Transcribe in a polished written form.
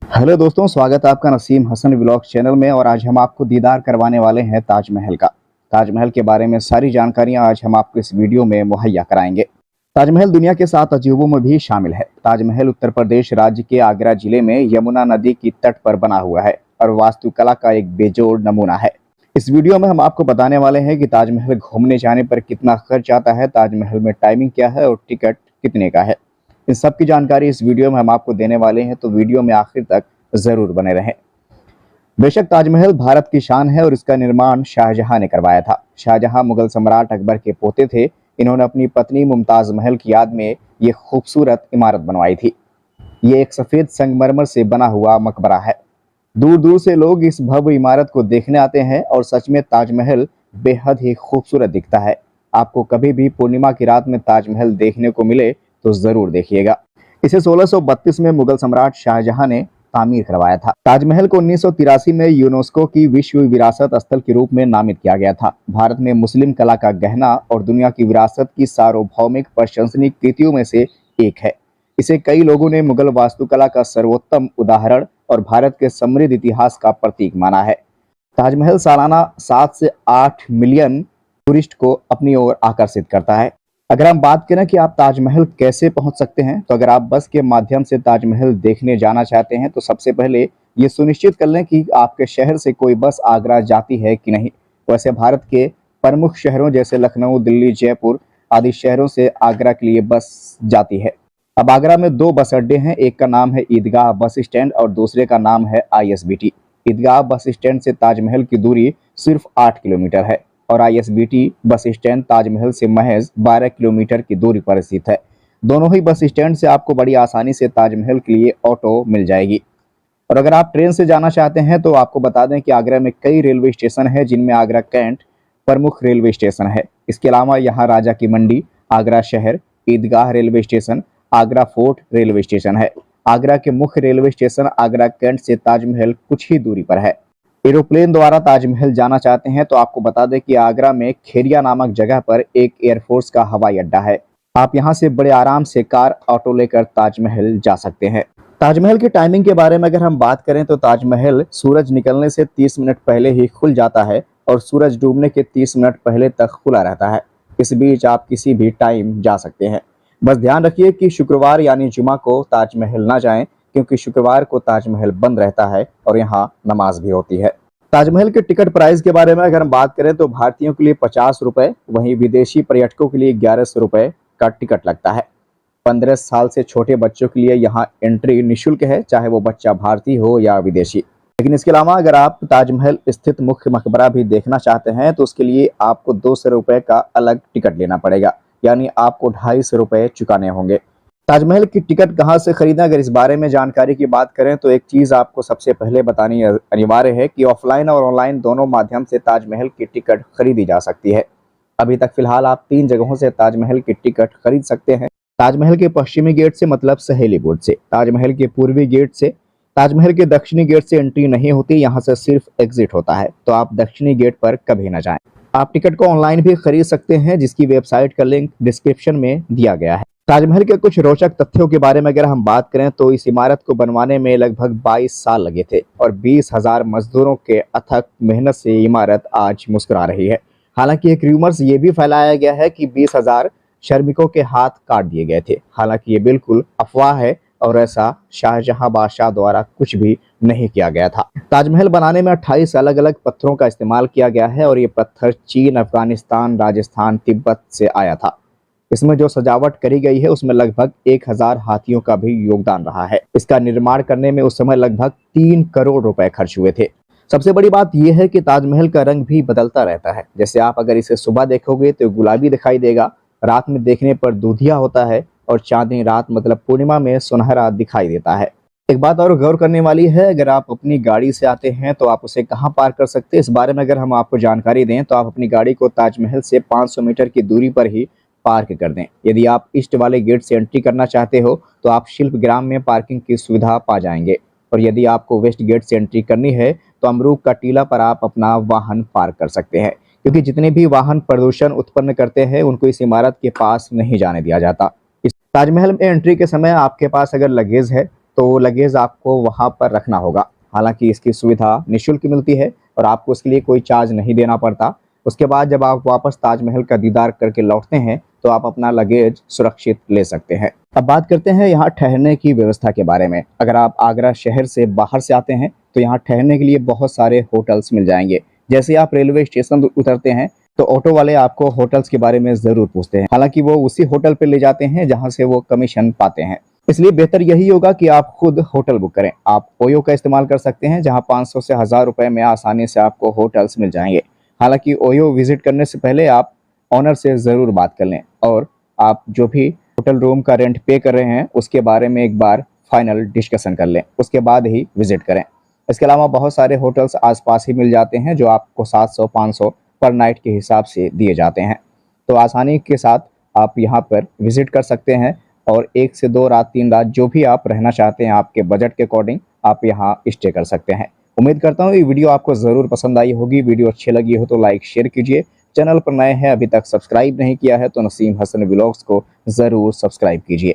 Hello दोस्तों, स्वागत है आपका नसीम हसन व्लॉग चैनल में। और आज हम आपको दीदार करवाने वाले हैं ताजमहल का। ताजमहल के बारे में सारी जानकारियां आज हम आपको इस वीडियो में मुहैया कराएंगे। ताजमहल दुनिया के 7 अजूबों में भी शामिल है। ताजमहल उत्तर प्रदेश राज्य के आगरा जिले में यमुना नदी की तट पर बना हुआ है और वास्तुकला का एक बेजोड़ नमूना है। इस वीडियो में हम आपको बताने वाले हैं कि ताजमहल घूमने जाने पर कितना खर्च आता है, ताजमहल में टाइमिंग क्या है और टिकट कितने का है। इन सब की जानकारी इस वीडियो में हम आपको देने वाले हैं, तो वीडियो में आखिर तक जरूर बने रहें। बेशक ताजमहल भारत की शान है और इसका निर्माण शाहजहां ने करवाया था। शाहजहां मुगल सम्राट अकबर के पोते थे। इन्होंने अपनी पत्नी मुमताज महल की याद में ये खूबसूरत इमारत बनवाई थी। ये एक सफेद संगमरमर से बना हुआ मकबरा है। दूर दूर से लोग इस भव्य इमारत को देखने आते हैं और सच में ताजमहल बेहद ही खूबसूरत दिखता है। आपको कभी भी पूर्णिमा की रात में ताजमहल देखने को मिले तो जरूर देखिएगा। इसे 1632 में मुगल सम्राट शाहजहां ने तामीर करवाया था। ताजमहल को 1983 में यूनेस्को की विश्व विरासत स्थल के रूप में नामित किया गया था। भारत में मुस्लिम कला का गहना और दुनिया की विरासत की सार्वभौमिक प्रशंसनीय कृतियों में से एक है। इसे कई लोगों ने मुगल वास्तुकला का सर्वोत्तम उदाहरण और भारत के समृद्ध इतिहास का प्रतीक माना है। ताजमहल सालाना 7 से 8 मिलियन टूरिस्ट को अपनी ओर आकर्षित करता है। अगर हम बात करें कि आप ताजमहल कैसे पहुंच सकते हैं, तो अगर आप बस के माध्यम से ताजमहल देखने जाना चाहते हैं तो सबसे पहले ये सुनिश्चित कर लें कि आपके शहर से कोई बस आगरा जाती है कि नहीं। वैसे भारत के प्रमुख शहरों जैसे लखनऊ, दिल्ली, जयपुर आदि शहरों से आगरा के लिए बस जाती है। अब आगरा में 2 बस अड्डे हैं। एक का नाम है ईदगाह बस स्टैंड और दूसरे का नाम है ISBT। ईदगाह बस स्टैंड से ताजमहल की दूरी सिर्फ 8 किलोमीटर है और ISBT बस स्टैंड ताजमहल से महज 12 किलोमीटर की दूरी पर स्थित है। दोनों ही बस स्टैंड से आपको बड़ी आसानी से ताजमहल के लिए ऑटो मिल जाएगी। और अगर आप ट्रेन से जाना चाहते हैं तो आपको बता दें कि आगरा में कई रेलवे स्टेशन है, जिनमें आगरा कैंट प्रमुख रेलवे स्टेशन है। इसके अलावा यहाँ राजा की मंडी, आगरा शहर, Idgah railway station, Agra fort railway station है। आगरा के मुख्य रेलवे स्टेशन आगरा कैंट से ताजमहल कुछ ही दूरी पर है। एरोप्लेन द्वारा ताजमहल जाना चाहते हैं तो आपको बता दें कि आगरा में खेरिया नामक जगह पर एक एयरफोर्स का हवाई अड्डा है। आप यहां से बड़े आराम से कार, ऑटो लेकर ताजमहल जा सकते हैं। ताजमहल की टाइमिंग के बारे में अगर हम बात करें तो ताजमहल सूरज निकलने से 30 मिनट पहले ही खुल जाता है और सूरज डूबने के 30 मिनट पहले तक खुला रहता है। इस बीच आप किसी भी टाइम जा सकते हैं। बस ध्यान रखिए कि शुक्रवार यानी जुमा को ताजमहल ना जाएं, क्योंकि शुक्रवार को ताजमहल बंद रहता है और यहाँ नमाज भी होती है। ताजमहल के टिकट प्राइस के बारे में अगर हम बात करें तो भारतीयों के लिए 50 रुपए, वहीं विदेशी पर्यटकों के लिए 1100 रुपए का टिकट लगता है। 15 साल से छोटे बच्चों के लिए यहाँ एंट्री निःशुल्क है, चाहे वो बच्चा भारतीय हो या विदेशी। लेकिन इसके अलावा अगर आप ताजमहल स्थित मुख्य मकबरा भी देखना चाहते हैं तो उसके लिए आपको 200 रुपए का अलग टिकट लेना पड़ेगा, यानी आपको 250 रुपए चुकाने होंगे। ताजमहल की टिकट कहां से खरीदें, अगर इस बारे में जानकारी की बात करें तो एक चीज आपको सबसे पहले बतानी अनिवार्य है कि ऑफलाइन और ऑनलाइन दोनों माध्यम से ताजमहल की टिकट खरीदी जा सकती है। अभी तक फिलहाल आप 3 जगहों से ताजमहल की टिकट खरीद सकते हैं। ताजमहल के पश्चिमी गेट से, मतलब सहेली बोर्ड से, ताजमहल के पूर्वी गेट से। ताजमहल के दक्षिणी गेट से एंट्री नहीं होती, यहाँ से सिर्फ एग्जिट होता है, तो आप दक्षिणी गेट पर कभी न जाएं। आप टिकट को ऑनलाइन भी खरीद सकते हैं, जिसकी वेबसाइट का लिंक डिस्क्रिप्शन में दिया गया है। ताजमहल के कुछ रोचक तथ्यों के बारे में अगर हम बात करें तो इस इमारत को बनवाने में लगभग 22 साल लगे थे और 20,000 मजदूरों के अथक मेहनत से ये इमारत आज मुस्कुरा रही है। हालांकि एक रूमर्स ये भी फैलाया गया है कि 20,000 श्रमिकों के हाथ काट दिए गए थे। हालांकि ये बिल्कुल अफवाह है और ऐसा शाहजहां बादशाह द्वारा कुछ भी नहीं किया गया था। ताजमहल बनाने में 28 अलग अलग पत्थरों का इस्तेमाल किया गया है और ये पत्थर चीन, अफगानिस्तान, राजस्थान, तिब्बत से आया था। इसमें जो सजावट करी गई है उसमें लगभग 1000 हाथियों का भी योगदान रहा है। इसका निर्माण करने में उस समय लगभग 3 करोड़ रुपए खर्च हुए थे। सबसे बड़ी बात यह है कि ताजमहल का रंग भी बदलता रहता है। जैसे आप अगर इसे सुबह देखोगे तो गुलाबी दिखाई देगा, रात में देखने पर दूधिया होता है और चांदनी रात मतलब पूर्णिमा में सुनहरा दिखाई देता है। एक बात और गौर करने वाली है, अगर आप अपनी गाड़ी से आते हैं तो आप उसे कहाँ पार्क कर सकते हैं, इस बारे में अगर हम आपको जानकारी दें तो आप अपनी गाड़ी को ताजमहल से 500 मीटर की दूरी पर ही पार्क कर दें। यदि आप ईस्ट वाले गेट से एंट्री करना चाहते हो तो आप शिल्पग्राम में पार्किंग की सुविधा पा जाएंगे, और यदि आपको वेस्ट गेट से एंट्री करनी है तो अमरूक का टीला पर आप अपना वाहन पार्क कर सकते हैं, क्योंकि जितने भी वाहन प्रदूषण उत्पन्न करते हैं उनको इस इमारत के पास नहीं जाने दिया जाता। इस ताजमहल में एंट्री के समय आपके पास अगर लगेज है तो लगेज आपको वहाँ पर रखना होगा। हालांकि इसकी सुविधा निःशुल्क मिलती है और आपको उसके लिए कोई चार्ज नहीं देना पड़ता। उसके बाद जब आप वापस ताजमहल का दीदार करके लौटते हैं तो आप अपना लगेज सुरक्षित ले सकते हैं। अब बात करते हैं यहाँ ठहरने की व्यवस्था के बारे में। अगर आप आगरा शहर से बाहर से आते हैं तो यहाँ ठहरने के लिए बहुत सारे होटल्स मिल जाएंगे। जैसे आप रेलवे स्टेशन उतरते हैं तो ऑटो वाले आपको होटल्स के बारे में जरूर पूछते हैं। हालांकि वो उसी होटल पे ले जाते हैं जहां से वो कमीशन पाते हैं, इसलिए बेहतर यही होगा कि आप खुद होटल बुक करें। आप ओयो का इस्तेमाल कर सकते हैं, जहां 500 से 1000 रुपए में आसानी से आपको होटल्स मिल जाएंगे। हालांकि ओयो विजिट करने से पहले आप ऑनर से ज़रूर बात कर लें और आप जो भी होटल रूम का रेंट पे कर रहे हैं उसके बारे में एक बार फाइनल डिस्कशन कर लें, उसके बाद ही विजिट करें। इसके अलावा बहुत सारे होटल्स आसपास ही मिल जाते हैं जो आपको 700-500 पर नाइट के हिसाब से दिए जाते हैं। तो आसानी के साथ आप यहाँ पर विजिट कर सकते हैं और 1 से 2 रात 3 रात जो भी आप रहना चाहते हैं आपके बजट के अकॉर्डिंग आप यहाँ स्टे कर सकते हैं। उम्मीद करता हूँ ये वीडियो आपको ज़रूर पसंद आई होगी। वीडियो अच्छी लगी हो तो लाइक शेयर कीजिए। चैनल पर नए हैं, अभी तक सब्सक्राइब नहीं किया है तो नसीम हसन व्लॉग्स को ज़रूर सब्सक्राइब कीजिए।